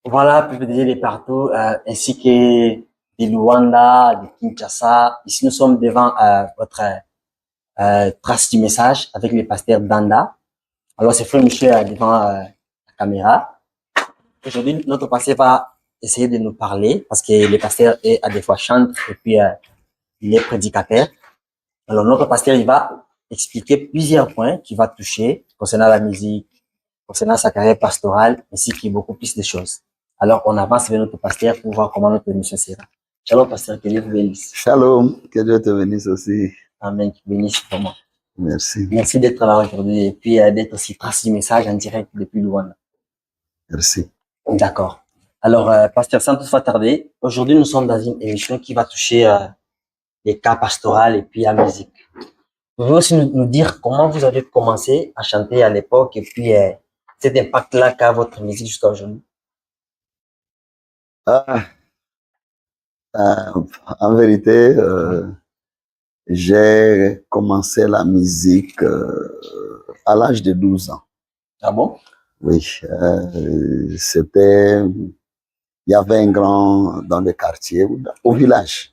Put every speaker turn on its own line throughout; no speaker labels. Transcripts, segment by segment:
Voilà, PPDG de partout, ainsi que de Luanda, de Kinshasa. Ici, nous sommes devant votre trace du message avec le pasteur Danda. Alors, c'est Frère Michel devant la caméra. Aujourd'hui, notre pasteur va essayer de nous parler parce que le pasteur est à des fois chante et puis il est prédicateur. Alors, notre pasteur, il va expliquer plusieurs points qui va toucher concernant la musique, concernant sa carrière pastorale, ainsi que beaucoup plus de choses. Alors, on avance vers notre pasteur pour voir comment notre émission sera. Shalom, pasteur, que Dieu vous bénisse.
Shalom, que Dieu te bénisse aussi.
Amen, qu'il bénisse vraiment.
Merci.
Merci d'être là aujourd'hui et puis d'être aussi trace du message en direct depuis Luanda.
Merci.
D'accord. Alors, pasteur, sans toutefois tarder, aujourd'hui, nous sommes dans une émission qui va toucher les cas pastoraux et puis la musique. Vous pouvez aussi nous dire comment vous avez commencé à chanter à l'époque et puis cet impact-là qu'a votre musique jusqu'à aujourd'hui.
En vérité, j'ai commencé la musique à l'âge de 12 ans.
Ah bon?
Oui, c'était, il y avait un grand dans le quartier, au village,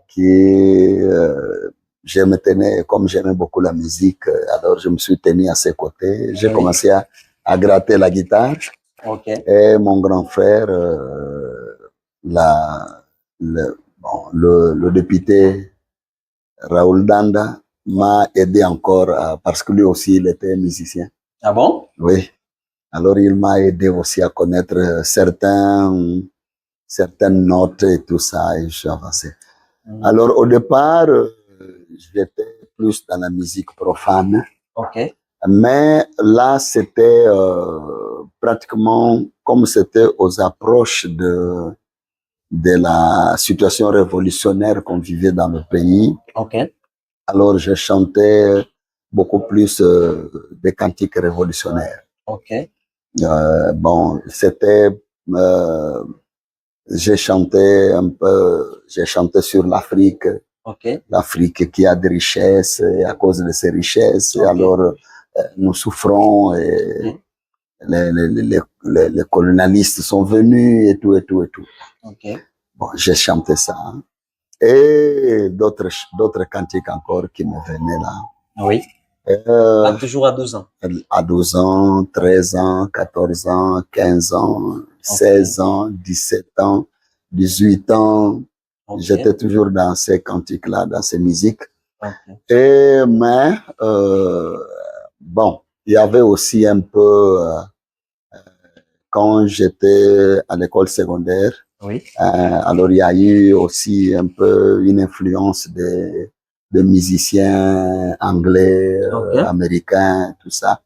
qui, je me tenais, comme j'aimais beaucoup la musique, alors je me suis tenu à ses côtés. J'ai commencé à gratter la guitare. Et mon grand frère, le député Raoul Danda m'a aidé encore parce que lui aussi il était musicien.
Ah bon?
Oui. Alors il m'a aidé aussi à connaître certaines notes et tout ça, et je suis avancé. Alors au départ, j'étais plus dans la musique profane. Mais là, c'était pratiquement comme c'était aux approches de la situation révolutionnaire qu'on vivait dans le pays. Alors, je chantais beaucoup plus des cantiques révolutionnaires. Bon, c'était... j'ai chanté un peu... J'ai chanté sur l'Afrique. L'Afrique qui a des richesses, et à cause de ces richesses, alors nous souffrons et les colonialistes sont venus et tout, et tout, et tout. Bon, j'ai chanté ça. Et d'autres cantiques encore qui me venaient là.
Oui. Toujours à 12 ans.
À 12 ans, 13 ans, 14 ans, 15 ans, 16 ans, 17 ans, 18 ans. J'étais toujours dans ces cantiques-là, dans ces musiques. Mais, bon, il y avait aussi un peu, quand j'étais à l'école secondaire, alors il y a eu aussi un peu une influence de musiciens anglais, américains, tout ça.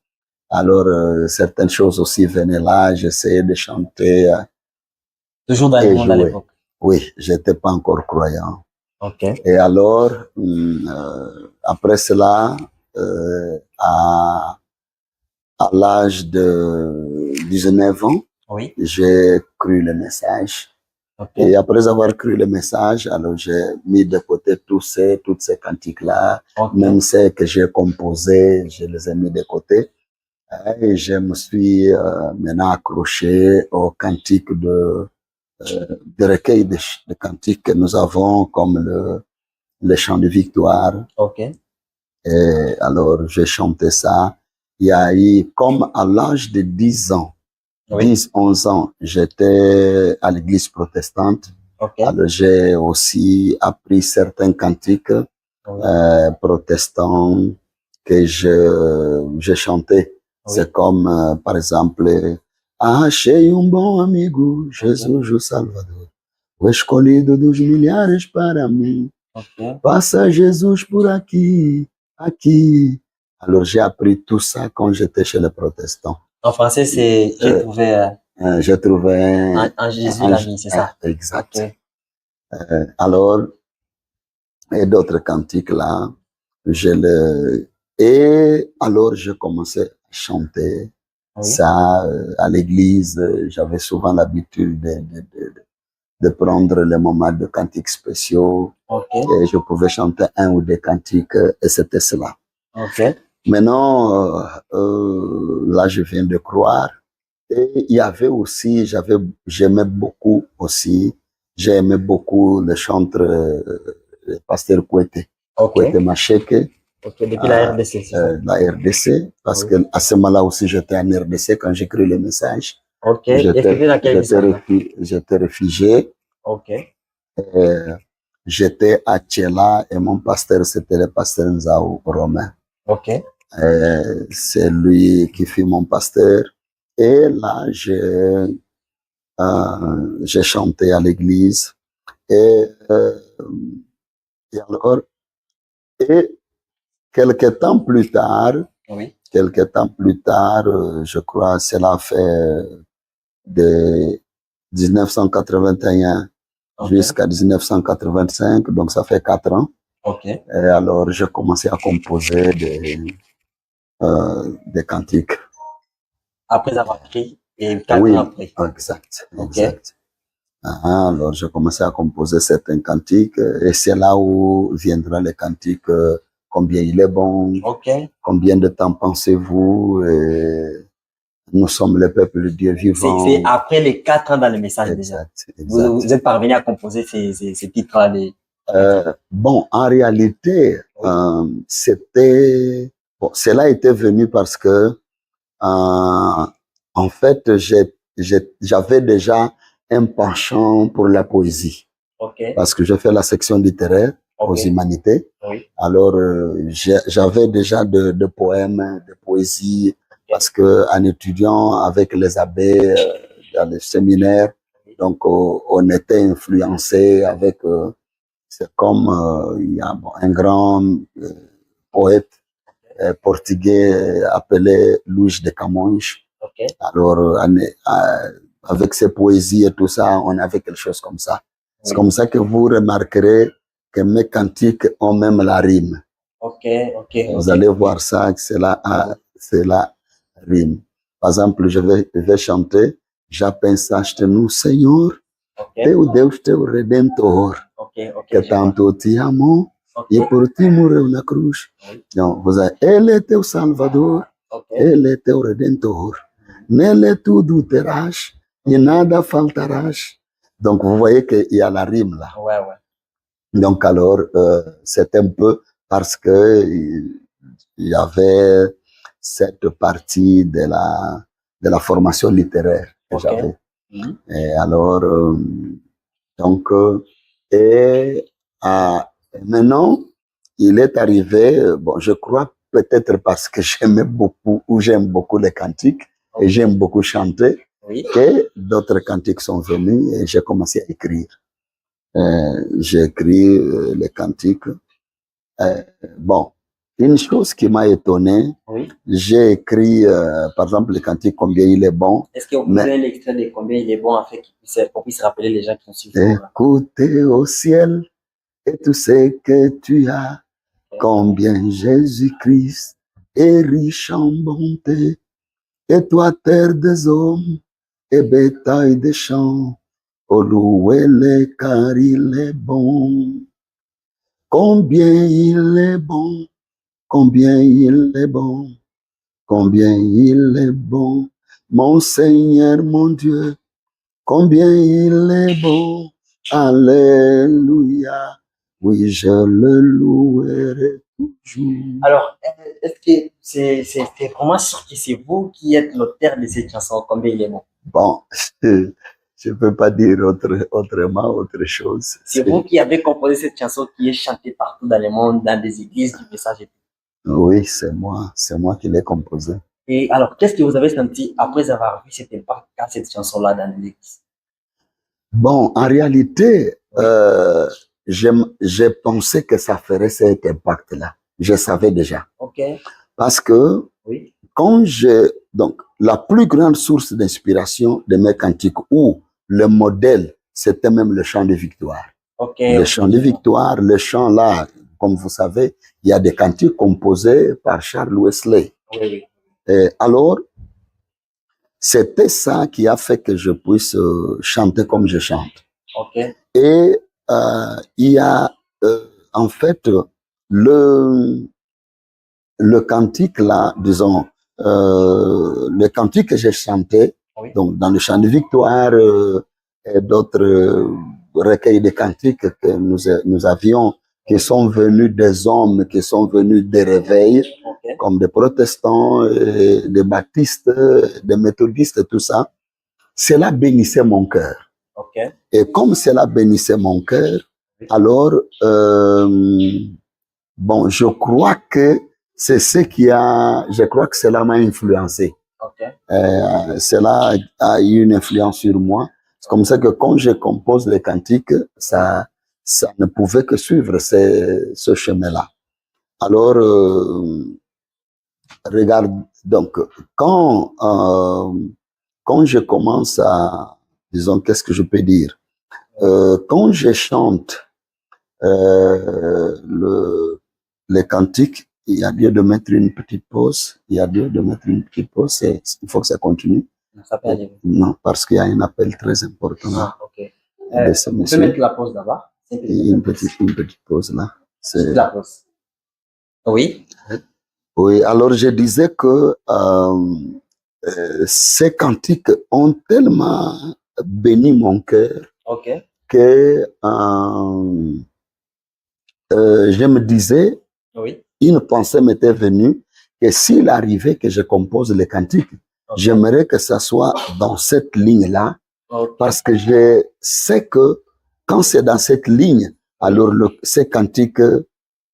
Alors, certaines choses aussi venaient là, j'essayais de chanter.
Toujours dans le monde à l'époque?
Oui, j'étais pas encore croyant. Et alors, après cela, à l'âge de 19 ans, j'ai cru le message. Et après avoir cru le message, alors j'ai mis de côté toutes ces cantiques-là, même celles que j'ai composées, je les ai mis de côté. Et je me suis maintenant accroché aux cantiques de recueils de cantiques que nous avons, comme le chant de victoire. Et alors, j'ai chanté ça. Il y a eu, comme à l'âge de 10 ans, 10, 11 ans, j'étais à l'église protestante. Alors, j'ai aussi appris certains cantiques protestants que je chantais. C'est comme, par exemple, achei bom amigo, Jesus o Salvador, o escolhido dos milhares para mim. Passa Jesus por aqui, aqui. Alors, j'ai appris tout ça quand j'étais chez les protestants.
En français, c'est j'ai trouvé...
j'ai trouvé...
En Jésus la vie, c'est ça?
Exact. Alors, et d'autres cantiques là, et alors, je commençais à chanter ça à l'église. J'avais souvent l'habitude de prendre les moments de cantiques spéciaux. Et je pouvais chanter un ou deux cantiques, et c'était cela. Maintenant, là, je viens de croire, Et il y avait aussi, j'aimais beaucoup aussi, j'ai aimé beaucoup le chantre Pasteur Kouete. Kouete Macheke.
Ok, depuis la RDC, c'est ça?
La RDC, parce que à ce moment-là aussi, j'étais en RDC quand j'écris les messages.
Ok, j'étais dans quel
J'étais réfugié.
Ok.
J'étais à Tchela et mon pasteur, c'était le pasteur Nzao Romain.
Ok.
C'est lui qui fut mon pasteur. Et là, j'ai chanté à l'église. Et alors, et quelques temps plus tard, je crois, cela fait de 1981 jusqu'à 1985, donc ça fait 4 ans.
Ok.
Et alors, j'ai commencé à composer des cantiques.
Après avoir écrit et 4 ans après.
Exact. Alors, j'ai commencé à composer certains cantiques et c'est là où viendra les cantiques combien il est bon, combien de temps pensez-vous, nous sommes le peuple de Dieu vivant.
C'est après les 4 ans dans le message déjà. Vous êtes parvenu à composer ces titres-là.
Bon, en réalité, cela était venu parce que, en fait, j'avais déjà un penchant pour la poésie. Parce que j'ai fait la section littéraire aux humanités. Alors, j'avais déjà de poèmes, de poésie, parce que en étudiant avec les abbés dans les séminaires, donc on était influencé avec c'est comme il y a un grand poète portugais appelé Luís de Camões. Alors, avec ses poésies et tout ça, on avait quelque chose comme ça. C'est comme ça que vous remarquerez que mes cantiques ont même la rime. Vous allez voir ça, que c'est la rime. Par exemple, je vais chanter « J'apensaste-nous, Senhor, teu Deus, teu Redentor, que tanto te amou, e por ti morreu na cruz. » Donc, vous avez « Ele é teu Salvador, Ele é teu Redentor, nele tudo terás, e nada faltarás. » Donc, vous voyez qu'il y a la rime là. Donc, alors, c'est un peu parce que il y avait cette partie de la formation littéraire que j'avais. Et alors, donc, et maintenant, il est arrivé, bon, je crois peut-être parce que j'aime beaucoup les cantiques et j'aime beaucoup chanter, que d'autres cantiques sont venus et j'ai commencé à écrire. J'ai écrit les cantiques. Bon, une chose qui m'a étonné, j'ai écrit, par exemple, le cantique Combien il est bon.
Est-ce que vous pouvez l'extrait de Combien il est bon afin qu'on puisse rappeler les gens qui nous suivent?
Écoutez au ciel et tout ce que tu as, combien Jésus-Christ est riche en bonté, et toi terre des hommes et bétail des champs, oh louez-le car il est bon. Combien il est bon, combien il est bon, combien il est bon, mon Seigneur, mon Dieu, combien il est bon, alléluia, oui, je le louerai toujours.
Alors, est-ce que c'est vraiment sûr que c'est vous qui êtes l'auteur de cette chanson, Combien il est bon?
Bon, je ne peux pas dire autrement, autre chose.
C'est vous qui avez composé cette chanson qui est chantée partout dans le monde, dans des églises du message.
Oui, c'est moi qui l'ai composée.
Et alors, qu'est-ce que vous avez senti après avoir vu cet impact dans cette chanson-là dans l'église?
Bon, en réalité, j'ai pensé que ça ferait cet impact-là. Je savais déjà. Parce que donc, la plus grande source d'inspiration de mes cantiques, où le modèle, c'était même le chant de victoire. Le chant de victoire, le chant là, comme vous savez, il y a des cantiques composés par Charles Wesley. Et alors, c'était ça qui a fait que je puisse chanter comme je chante. Et il y a en fait le cantique là, disons, le cantique que j'ai chanté,
Oui.
Donc, dans le chant de victoire et d'autres recueils de cantiques que nous avions, qui sont venus des hommes, qui sont venus des réveils, comme des protestants, des baptistes, des méthodistes, tout ça. Cela bénissait mon cœur. Et comme cela bénissait mon cœur, alors, bon, je crois que c'est ce qui a, je crois que cela m'a influencé. Cela a eu une influence sur moi. C'est comme ça que quand je compose les cantiques, ça ne pouvait que suivre ce chemin-là. Alors, regarde, donc, quand je commence à, disons, qu'est-ce que je peux dire? Quand je chante les cantiques, il y a lieu de mettre une petite pause. Il y a lieu de mettre une petite pause. Il faut que ça continue.
Ça peut aller.
Non, parce qu'il y a un appel très important.
Ah, ok. On peut mettre la pause là-bas.
Une petite pause là.
C'est la pause. Oui.
Oui, alors je disais que ces cantiques ont tellement béni mon cœur que je me disais, une pensée m'était venue que s'il arrivait que je compose les cantiques, j'aimerais que ça soit dans cette ligne-là, parce que je sais que quand c'est dans cette ligne, alors ces cantiques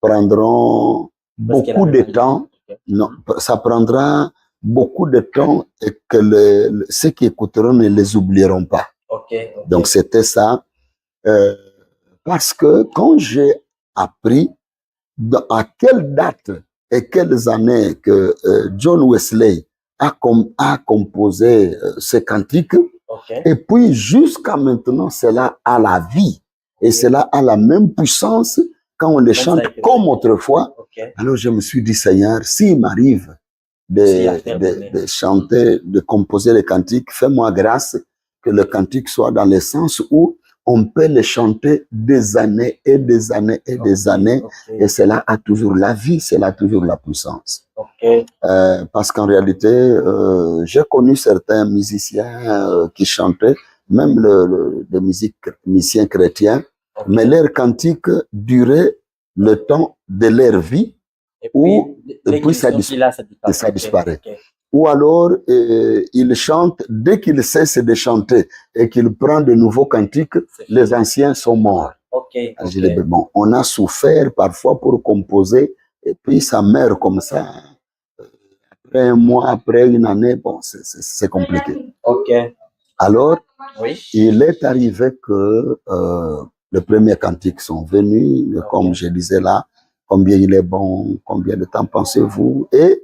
prendront beaucoup de temps. Non, ça prendra beaucoup de temps et que ceux qui écouteront ne les oublieront pas. Donc c'était ça. Parce que quand j'ai appris à quelle date et quelles années que John Wesley a composé ces cantiques, et puis jusqu'à maintenant, cela a la vie et cela a la même puissance quand on les chante comme autrefois. Alors je me suis dit, Seigneur, s'il m'arrive de chanter, de composer les cantiques, fais-moi grâce que le cantique soit dans le sens où on peut les chanter des années et des années et des années, et cela a toujours la vie, cela a toujours la puissance. Parce qu'en réalité, j'ai connu certains musiciens qui chantaient, même les musiciens chrétiens, mais leurs cantiques duraient le temps de leur vie, et puis ça disparaît. Ou alors, il chante, dès qu'il cesse de chanter et qu'il prend de nouveaux cantiques, les anciens sont morts. Je dis, bon, on a souffert parfois pour composer, et puis ça meurt comme ça. Après un mois, après une année, bon, c'est compliqué. Alors, il est arrivé que les premiers cantiques sont venus, comme je disais là, combien il est bon, combien de temps pensez-vous, et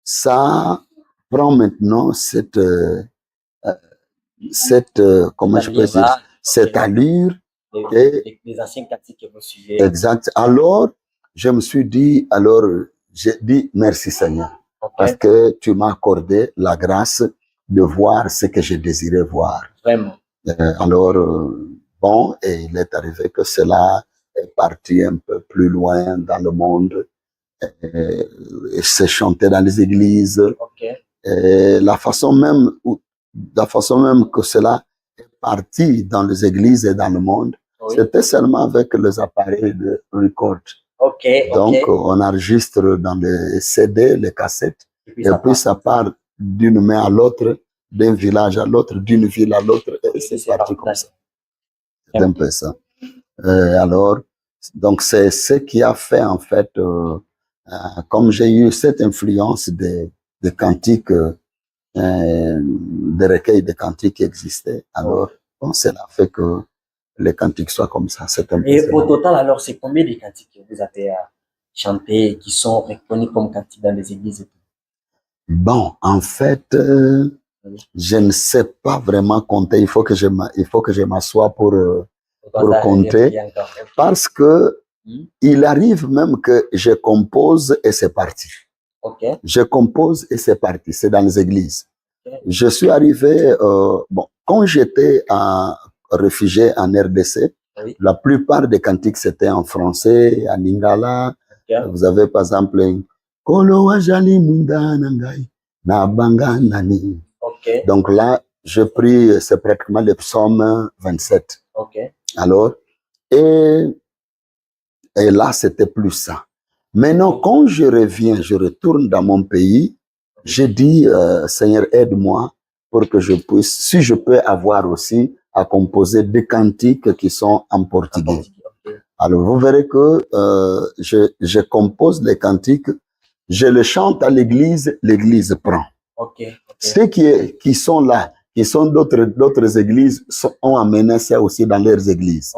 ça prend maintenant comment je peux dire, cette allure.
Les anciens cantiques que vous suivez.
Exact. Alors, je me suis dit, alors, j'ai dit merci Seigneur, parce que tu m'as accordé la grâce de voir ce que je désirais voir.
Vraiment.
Alors, bon, et il est arrivé que cela est parti un peu plus loin dans le monde. Et c'est chanté dans les églises. Et la façon même que cela est parti dans les églises et dans le monde, c'était seulement avec les appareils de record. Donc, on enregistre dans les CD, les cassettes, et puis ça part d'une main à l'autre, d'un village à l'autre, d'une ville à l'autre, et c'est parti comme ça. C'est un peu ça. Alors, donc c'est ce qui a fait en fait, comme j'ai eu cette influence des cantiques, des recueils de cantiques qui existaient, alors bon, cela fait que les cantiques soient comme ça.
Et au total, alors, c'est combien de cantiques que vous avez chanté et qui sont reconnus comme cantiques dans les églises et tout?
Bon, en fait, je ne sais pas vraiment compter. Il faut que je m'assoie pour compter, parce que il arrive même que je compose et c'est parti. Je compose et c'est parti. C'est dans les églises. Je suis arrivé, bon, quand j'étais réfugié en RDC, la plupart des cantiques c'était en français, en lingala. Vous avez par exemple Kolo wajali mwinda nangai na banga nani. Donc là, je prie, c'est pratiquement le psaume 27. Alors, et là, c'était plus ça. Maintenant, quand je reviens, je retourne dans mon pays, je dis, Seigneur, aide-moi pour que je puisse, si je peux avoir aussi à composer des cantiques qui sont en portugais. Alors, vous verrez que je compose les cantiques, je les chante à l'église, l'église prend. Ceux qui sont là, qui sont d'autres églises, ont amené ça aussi dans leurs églises.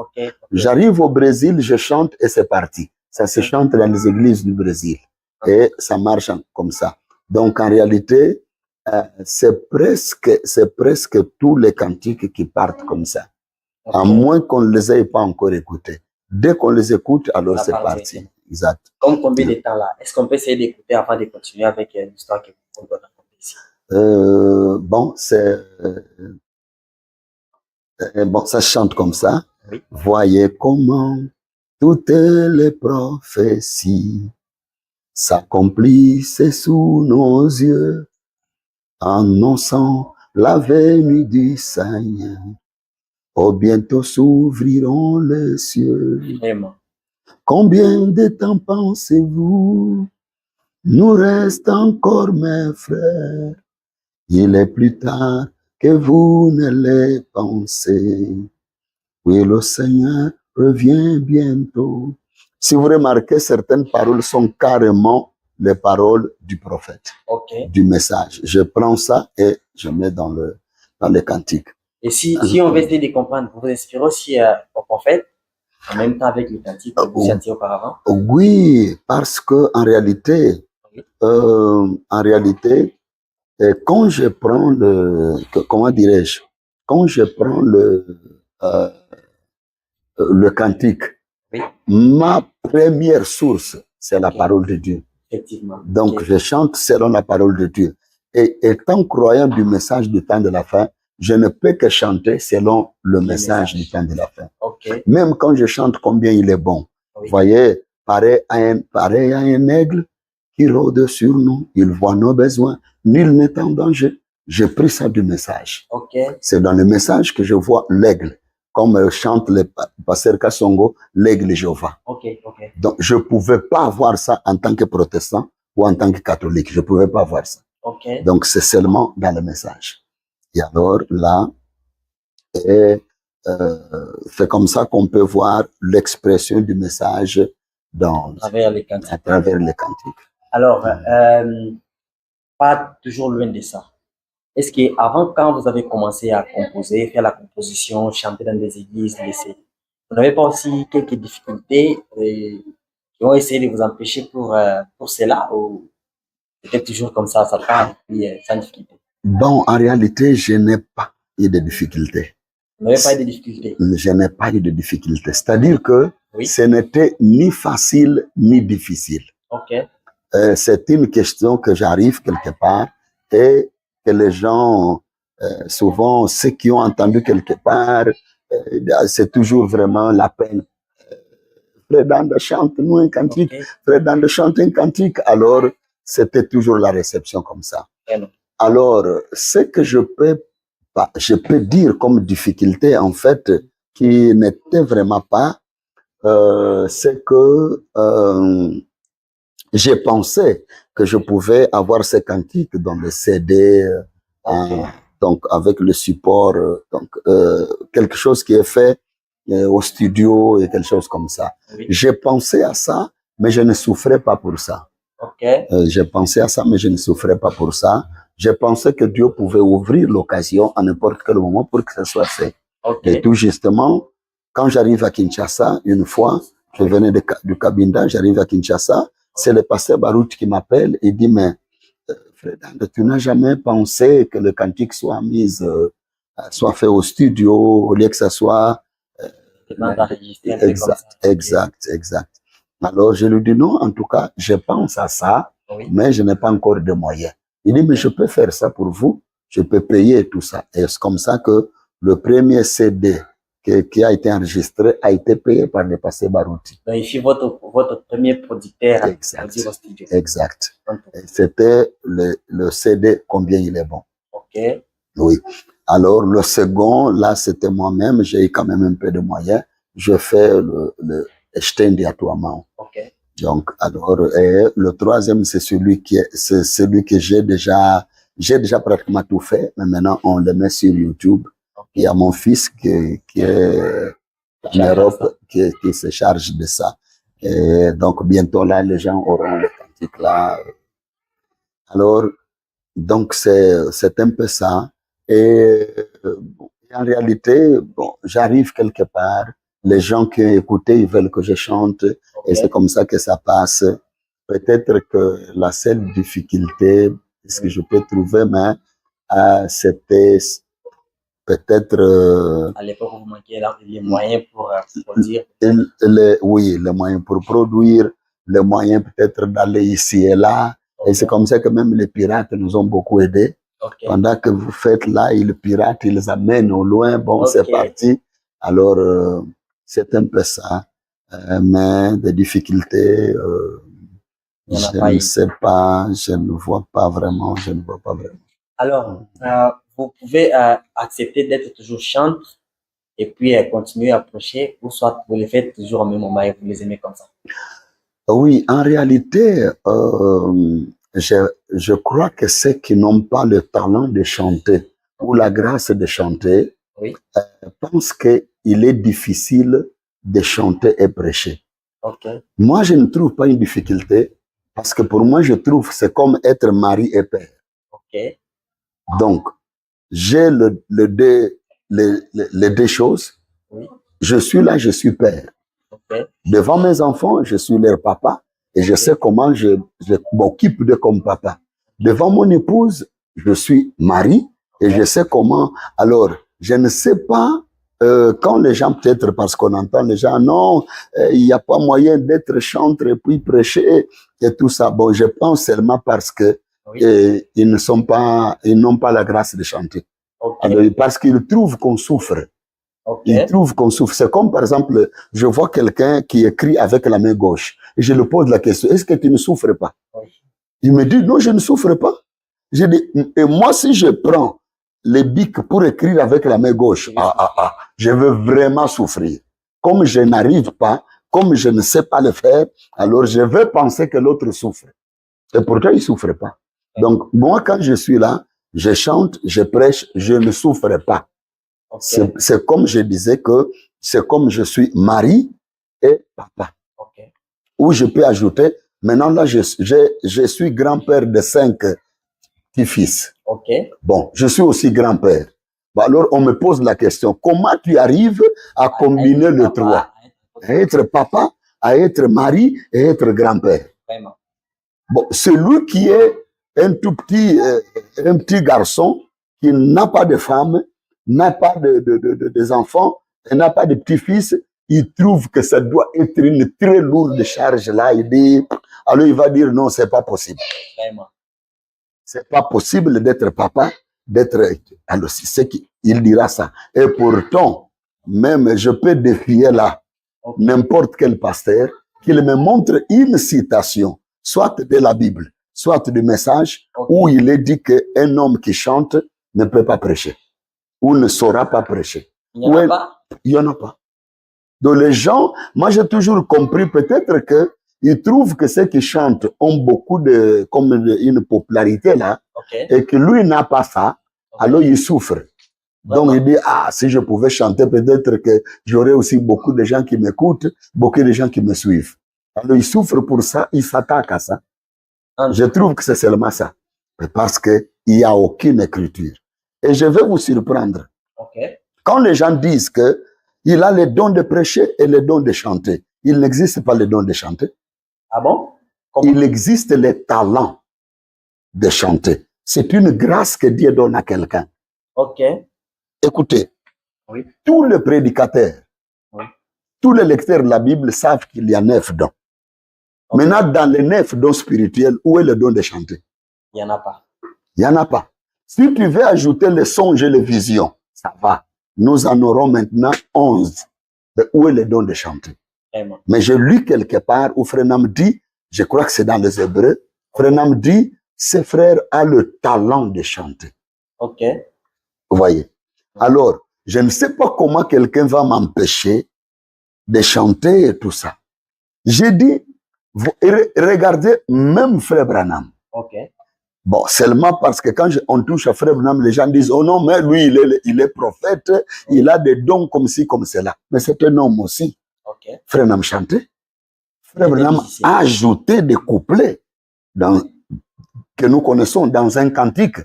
J'arrive au Brésil, je chante et c'est parti. Ça se chante dans les églises du Brésil. Et ça marche comme ça. Donc, en réalité, c'est presque tous les cantiques qui partent comme ça. À moins qu'on ne les ait pas encore écoutés. Dès qu'on les écoute, alors c'est parti. Exact.
Comme combien de temps là? Est-ce qu'on peut essayer d'écouter avant de continuer avec l'histoire que vous racontez ici?
Bon, bon, ça chante comme ça.
Oui.
Voyez comment toutes les prophéties s'accomplissent sous nos yeux, annonçant la venue du Seigneur. Oh, bientôt s'ouvriront les cieux.
Vraiment.
Combien de temps pensez-vous? Nous reste encore, mes frères. Il est plus tard que vous ne les pensez. Oui, le Seigneur revient bientôt. Si vous remarquez, certaines paroles sont carrément les paroles du prophète, du message. Je prends ça et je mets dans les cantiques.
Et si on veut essayer de comprendre, vous vous inspirez aussi au prophète, en même temps avec les cantiques que vous chantiez auparavant?
Oui, parce que en réalité, quand je prends comment dirais-je, quand je prends le cantique,
oui.
Ma première source, c'est la parole de Dieu.
Effectivement.
Donc, je chante selon la parole de Dieu. Et étant croyant du message du temps de la fin, je ne peux que chanter selon le message du temps de la fin. Même quand je chante combien il est bon. Vous voyez, pareil à un aigle qui rôde sur nous, il voit nos besoins, nul n'est en danger. Je prie ça du message. C'est dans le message que je vois l'aigle. Comme chante le pasteur Kassongo, l'aigle Jéhovah. Donc, je ne pouvais pas avoir ça en tant que protestant ou en tant que catholique. Je ne pouvais pas avoir ça. Donc, c'est seulement dans le message. Et alors, là, c'est comme ça qu'on peut voir l'expression du message à travers les cantiques.
Alors, pas toujours loin de ça. Est-ce qu'avant, quand vous avez commencé à composer, faire la composition, chanter dans des églises, vous n'avez pas aussi quelques difficultés qui ont essayé de vous empêcher pour cela, ou c'était toujours comme ça part, sans difficulté?
Bon, en réalité, je n'ai pas eu de difficultés.
Vous n'avez pas eu de difficultés?
Je n'ai pas eu de difficultés. C'est-à-dire que ce n'était ni facile ni difficile. C'est une question que j'arrive quelque part et que les gens, souvent ceux qui ont entendu quelque part, c'est toujours vraiment la peine. Frère Danda, chante-nous un cantique. Frère Danda, chante un cantique. Alors, c'était toujours la réception comme ça. Alors, ce que je peux dire comme difficulté, en fait, qui n'était vraiment pas, c'est que j'ai pensé que je pouvais avoir ces cantiques dans le CD, donc avec le support, donc quelque chose qui est fait au studio et quelque chose comme ça. J'ai pensé à ça, mais je ne souffrais pas pour ça. J'ai pensé à ça, mais je ne souffrais pas pour ça. J'ai pensé que Dieu pouvait ouvrir l'occasion à n'importe quel moment pour que ça soit fait. Et tout justement, quand j'arrive à Kinshasa, une fois, je venais du Cabinda, j'arrive à Kinshasa, c'est le pasteur Barout qui m'appelle et dit, mais frère, tu n'as jamais pensé que le cantique soit soit fait au studio, au lieu que ça soit... Exact. Alors, je lui dis non, en tout cas, je pense à ça, mais je n'ai pas encore de moyens. Il dit, mais je peux faire ça pour vous, je peux payer tout ça. Et c'est comme ça que le premier CD qui a été enregistré a été payé par le pasteur Barouti.
Donc, ici, votre premier producteur a
dit au studio. Exact. C'était le CD Combien il est bon. Oui. Alors, le second, là, c'était moi-même. J'ai eu quand même un peu de moyens. Je fais le estendi à toi main.
Ok.
Donc, alors, et le troisième, c'est celui que j'ai déjà pratiquement tout fait. Mais maintenant, on le met sur YouTube. Okay. Il y a mon fils qui est en Europe, qui se charge de ça. Et donc, bientôt là, les gens auront le cantique là. Alors, donc, c'est un peu ça. Et en réalité, bon, j'arrive quelque part. Les gens qui ont écouté, ils veulent que je chante. Okay. Et c'est comme ça que ça passe. Peut-être que la seule difficulté, ce que je peux trouver, mais c'était peut-être...
à l'époque, vous manquiez les moyens pour produire.
Oui, les moyens pour produire, les moyens peut-être d'aller ici et là. Okay. Et c'est comme ça que même les pirates nous ont beaucoup aidés. Okay. Pendant que vous faites là, les pirates, ils les amènent au loin. Bon, okay. C'est parti. Alors, c'est un peu ça. Mais des difficultés, je ne sais pas, je ne vois pas vraiment,
Alors, vous pouvez accepter d'être toujours chantre et puis continuer à prêcher, ou soit vous les faites toujours au même moment et vous les aimez comme ça?
Oui, en réalité, je crois que ceux qui n'ont pas le talent de chanter ou la grâce de chanter, oui. Pensent qu'il est difficile de chanter et prêcher. Okay. Moi, je ne trouve pas une difficulté parce que pour moi, je trouve que c'est comme être mari et père. Okay. Donc, j'ai les deux choses. Oui. Je suis là, je suis père. Okay. Devant mes enfants, je suis leur papa et je sais comment je m'occupe d'eux comme papa. Devant mon épouse, je suis mari et je sais comment. Alors, je ne sais pas quand les gens, peut-être parce qu'on entend les gens, non, il n'y a pas moyen d'être chantre et puis prêcher et tout ça. Bon, je pense seulement parce que oui. Ils n'ont pas la grâce de chanter. Okay. Alors, parce qu'ils trouvent qu'on souffre. Okay. Ils trouvent qu'on souffre. C'est comme, par exemple, je vois quelqu'un qui écrit avec la main gauche. Et je lui pose la question, est-ce que tu ne souffres pas? Oui. Il me dit, non, je ne souffre pas. Je dis, et moi, si je prends les bics pour écrire avec la main gauche, je veux vraiment souffrir. Comme je n'arrive pas, comme je ne sais pas le faire, alors je vais penser que l'autre souffre. Et pourtant, il ne souffre pas. Donc, moi, quand je suis là, je chante, je prêche, je ne souffre pas. Okay. C'est comme je disais que c'est comme je suis mari et papa. Okay. Ou je peux ajouter, maintenant là, je suis grand-père de 5 petits-fils. Okay. Bon, je suis aussi grand-père. Bon, alors, on me pose la question, comment tu arrives à combiner le trois? À être papa, à être mari et être grand-père. Vraiment. Bon, celui qui est un petit garçon qui n'a pas de femme, n'a pas des enfants, et n'a pas de petits-fils, il trouve que ça doit être une très lourde charge là. Il dit, alors il va dire non, c'est pas possible. Vraiment. C'est pas possible d'être papa, alors c'est qu'il dira ça. Et pourtant, même je peux défier là n'importe quel pasteur qu'il me montre une citation, soit de la Bible, soit du message, où il est dit qu'un homme qui chante ne peut pas prêcher, ou ne saura pas prêcher.
Il n'y en a pas?
Il n'y en a pas. Donc les gens, moi j'ai toujours compris peut-être qu'ils trouvent que ceux qui chantent ont beaucoup comme une popularité là, et que lui n'a pas ça, alors il souffre. Donc il dit, si je pouvais chanter, peut-être que j'aurais aussi beaucoup de gens qui m'écoutent, beaucoup de gens qui me suivent. Alors il souffre pour ça, il s'attaque à ça. Je trouve que c'est seulement ça. Parce qu'il n'y a aucune écriture. Et je vais vous surprendre. Okay. Quand les gens disent qu'il a les dons de prêcher et les dons de chanter, il n'existe pas les dons de chanter.
Ah bon?
Comment? Il existe les talents de chanter. C'est une grâce que Dieu donne à quelqu'un.
Ok.
Écoutez,
oui.
Tous les prédicateurs, oui. Tous les lecteurs de la Bible savent qu'il y a 9 dons. Okay. Maintenant, dans les 9 dons spirituels, où est le don de chanter?
Il n'y en a pas.
Il n'y en a pas. Si tu veux ajouter les songes et les visions, ça va. Nous en aurons maintenant 11. Mais où est le don de chanter?
Vraiment.
Mais je lis quelque part où Frenam dit, je crois que c'est dans les Hébreux, Frenam dit, ce frère a le talent de chanter.
Ok.
Vous voyez. Alors, je ne sais pas comment quelqu'un va m'empêcher de chanter et tout ça. J'ai dit, regardez, même Frère Branham.
Ok.
Bon, seulement parce que quand on touche à Frère Branham, les gens disent, oh non, mais lui, il est prophète, il a des dons comme ci, comme cela. Mais c'est un homme aussi.
Ok.
Frère Branham chantait. Frère Branham a ajouté des couplets que nous connaissons dans un cantique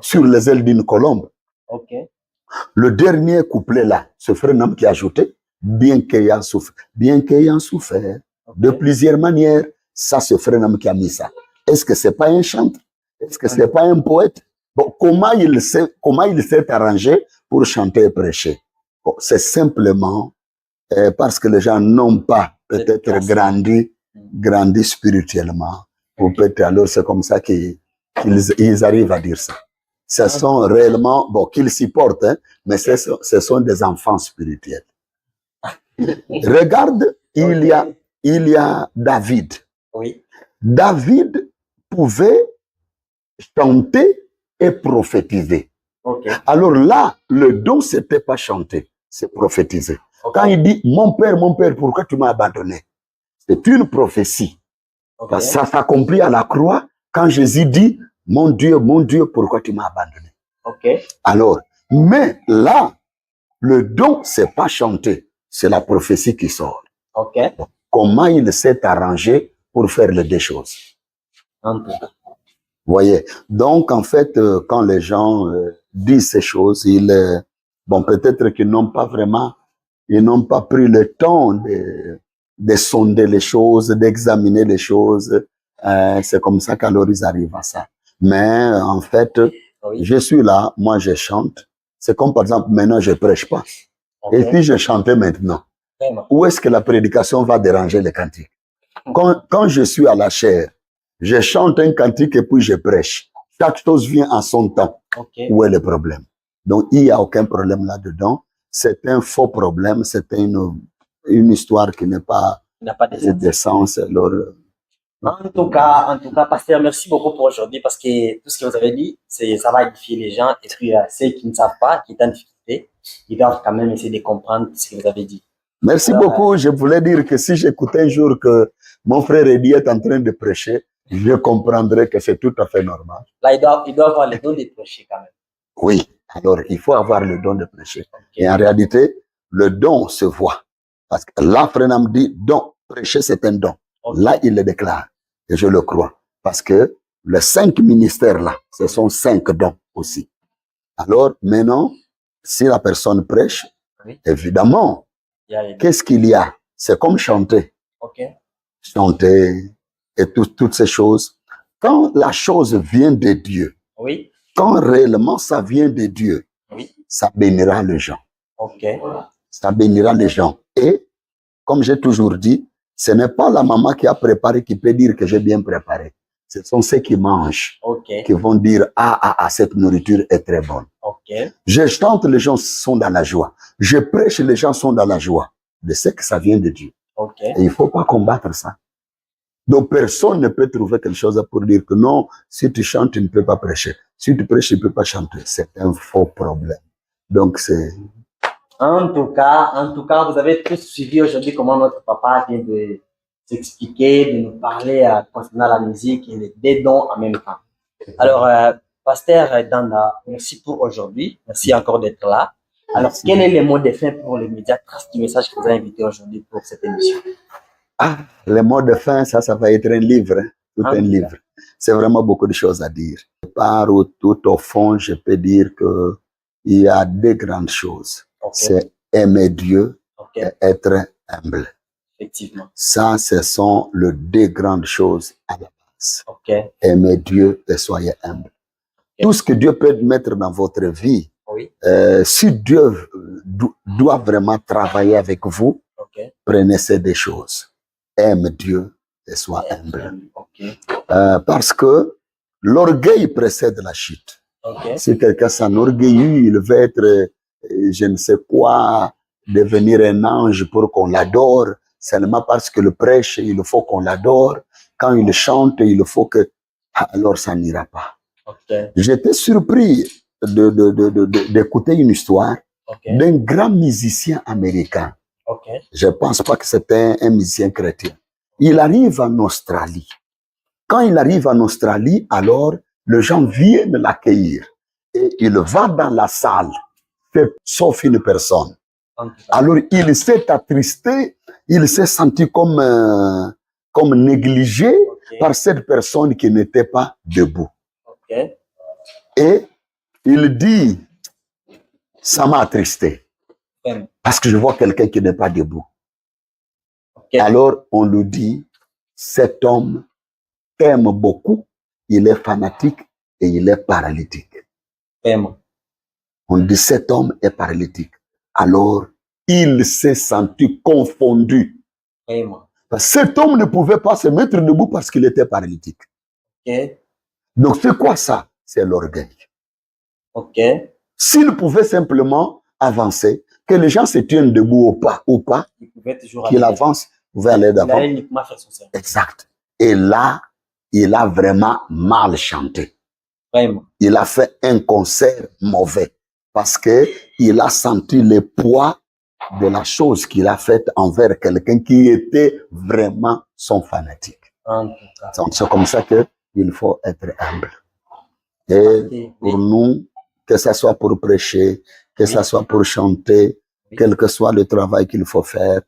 sur les ailes d'une colombe.
Ok.
Le dernier couplet là, ce Frère Branham qui a ajouté, bien qu'ayant souffert de plusieurs manières, ça c'est Frère Branham qui a mis ça. Est-ce que c'est pas un chanteur? Est-ce que c'est pas un poète? Bon, comment il s'est arrangé pour chanter et prêcher? Bon, c'est simplement parce que les gens n'ont pas peut-être grandi spirituellement. Ou peut-être alors c'est comme ça qu'ils arrivent à dire ça. Ce sont réellement, bon, qu'ils s'y portent, hein, mais ce sont des enfants spirituels. Regarde, il y a David.
Oui.
David pouvait chanter et prophétiser.
Okay.
Alors là, le don, c'était pas chanter, c'est prophétiser. Okay. Quand il dit, mon père, pourquoi tu m'as abandonné? C'est une prophétie. Okay. Ça s'accomplit à la croix quand Jésus dit, mon Dieu, pourquoi tu m'as abandonné?
Okay.
Alors, mais là, le don, c'est pas chanter, c'est la prophétie qui sort.
Okay.
Comment il s'est arrangé pour faire les deux choses? Vous voyez, donc en fait, quand les gens disent ces choses, bon, peut-être qu'ils n'ont pas pris le temps de sonder les choses, d'examiner les choses. C'est comme ça qu'alors ils arrivent à ça. Mais en fait, oui. Je suis là, moi je chante. C'est comme par exemple, maintenant je prêche pas. Okay. Et puis je chantais maintenant. Vraiment. Où est-ce que la prédication va déranger les cantiques? Quand je suis à la chair, je chante un cantique et puis je prêche. Chaque chose vient en son temps. Okay. Où est le problème? Donc, il n'y a aucun problème là-dedans. C'est un faux problème. C'est une histoire qui n'a pas de sens. Alors,
en tout cas, pasteur, merci beaucoup pour aujourd'hui parce que tout ce que vous avez dit, ça va édifier les gens. Et puis, ceux qui ne savent pas, qui sont en difficulté, ils doivent quand même essayer de comprendre ce que vous avez dit.
Merci beaucoup. Je voulais dire que si j'écoutais un jour que mon frère Eddy est en train de prêcher, je comprendrais que c'est tout à fait normal.
Là, il doit avoir le don de prêcher quand même.
Oui, alors il faut avoir le don de prêcher. Okay. Et en réalité, le don se voit. Parce que là, frère Nam dit, don, prêcher c'est un don. Okay. Là, il le déclare. Et je le crois. Parce que les 5 ministères là, ce sont 5 dons aussi. Alors, maintenant, si la personne prêche, oui. Évidemment, qu'est-ce qu'il y a? C'est comme chanter.
Okay.
Chanter et toutes ces choses. Quand la chose vient de Dieu,
oui.
Quand réellement ça vient de Dieu,
oui.
Ça bénira les gens.
Okay.
Ça bénira les gens. Et, comme j'ai toujours dit, ce n'est pas la maman qui a préparé qui peut dire que j'ai bien préparé. Ce sont ceux qui mangent
okay.
qui vont dire « Ah, cette nourriture est très bonne.
Okay. »
Je chante, les gens sont dans la joie. Je prêche, les gens sont dans la joie. De ce que ça vient de Dieu.
Okay.
Et il ne faut pas combattre ça. Donc, personne ne peut trouver quelque chose pour dire que non, si tu chantes, tu ne peux pas prêcher. Si tu prêches, tu ne peux pas chanter. C'est un faux problème. Donc, c'est...
En tout cas, vous avez tous suivi aujourd'hui comment notre papa vient de s'expliquer, de nous parler concernant la musique et les deux dons en même temps. Alors, pasteur Danda, merci pour aujourd'hui. Merci encore d'être là. Alors, merci. Quel est le mot de fin pour les médias Trace du message que vous avez invité aujourd'hui pour cette émission?
Le mot de fin, ça va être un livre, tout un livre. C'est vraiment beaucoup de choses à dire. Par ou tout au fond, je peux dire que il y a 2 grandes choses. Okay. C'est aimer Dieu okay. Et être humble.
Effectivement.
Ça, ce sont les 2 grandes choses à la base.
Okay.
Aimer Dieu et soyez humble. Okay. Tout ce que Dieu peut mettre dans votre vie,
oui.
Si Dieu doit vraiment travailler avec vous,
okay.
Prenez ces 2 choses. Aime Dieu et sois humble.
Okay.
Parce que l'orgueil précède la chute.
Okay.
Si quelqu'un s'enorgueillit, il veut être, je ne sais quoi, devenir un ange pour qu'on l'adore. Seulement parce que le prêche, il faut qu'on l'adore. Quand il chante, il faut que... Alors ça n'ira pas.
Okay.
J'étais surpris d'écouter une histoire d'un grand musicien américain. Je pense pas que c'était un musicien chrétien. Il arrive en Australie. Quand il arrive en Australie, alors les gens viennent l'accueillir. Et il va dans la salle, sauf une personne. Alors il s'est attristé, il s'est senti comme négligé par cette personne qui n'était pas debout. Et il dit, ça m'a attristé, parce que je vois quelqu'un qui n'est pas debout. Alors on lui dit, cet homme t'aime beaucoup, il est fanatique et il est paralytique. On dit, cet homme est paralytique. Alors, il s'est senti confondu. Cet homme ne pouvait pas se mettre debout parce qu'il était paralytique. Donc, c'est quoi ça? C'est l'orgueil. S'il pouvait simplement avancer, que les gens se tiennent debout ou pas, qu'il avance, il pouvait aller d'avant. Exact. Et là, il a vraiment mal chanté. Il a fait un concert mauvais parce que il a senti le poids de la chose qu'il a faite envers quelqu'un qui était vraiment son fanatique. Donc, c'est comme ça qu'il faut être humble. Et pour nous, que ce soit pour prêcher, que ce soit pour chanter, quel que soit le travail qu'il faut faire,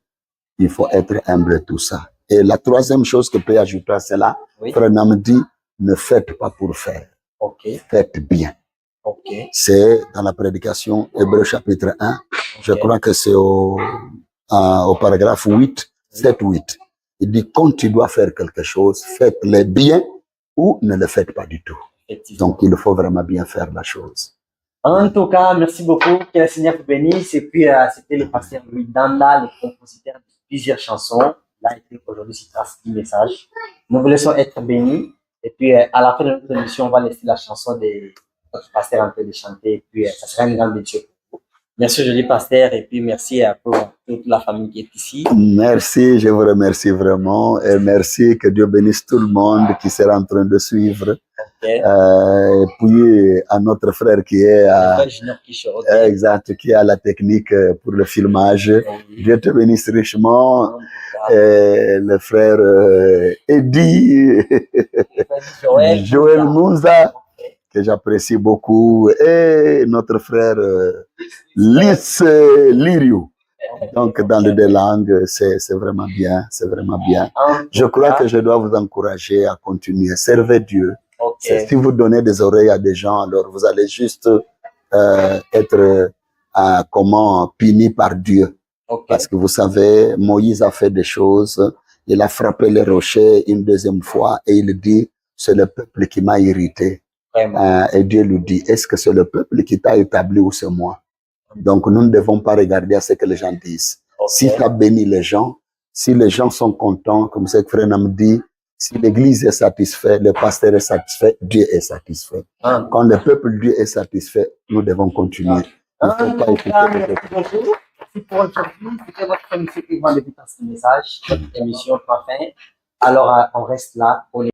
il faut être humble tout ça. Et la troisième chose que je peux ajouter à cela, Frère Nam dit, ne faites pas pour faire. Faites bien. C'est dans la prédication Hébreux chapitre 1. Je crois que c'est au paragraphe 8, 7-8. Il dit, quand tu dois faire quelque chose, faites-le bien ou ne le faites pas du tout. Donc, il faut vraiment bien faire la chose.
En tout cas, merci beaucoup. Que le Seigneur vous bénisse. Et puis, c'était le pasteur Louis Danda, le compositeur de plusieurs chansons. Là, aujourd'hui, c'est trace du message. Nous vous laissons être bénis. Et puis, à la fin de notre émission, on va laisser la chanson de notre pasteur en train de chanter. Et puis, ça sera une grande bénédiction. Merci, joli pasteur. Et puis, merci pour toute la famille qui est ici.
Merci, je vous remercie vraiment. Et merci, que Dieu bénisse tout le monde qui sera en train de suivre. Et puis, à notre frère qui est exact, qui a la technique pour le filmage. Dieu te bénisse richement. Et le frère Eddie, Joël Mouza, que j'apprécie beaucoup, et notre frère Lys Liriou. Donc, dans les deux langues, c'est vraiment bien, c'est vraiment bien. Je crois que je dois vous encourager à continuer. Servez Dieu. Si vous donnez des oreilles à des gens, alors vous allez juste être puni par Dieu. Parce que vous savez, Moïse a fait des choses, il a frappé les rochers une deuxième fois et il dit, c'est le peuple qui m'a irrité. Et Dieu lui dit, est-ce que c'est le peuple qui t'a établi ou c'est moi? Donc nous ne devons pas regarder à ce que les gens disent. Si tu as béni les gens, si les gens sont contents, comme ce que Frère Nam dit, si l'église est satisfaite, le pasteur est satisfait, Dieu est satisfait. Quand le peuple Dieu est satisfait, nous devons continuer. Il ne faut pas écouter les autres.
Merci pour aujourd'hui. C'était votre émission qui va débuter ce message. Cette émission pas fin. Alors, on reste là pour les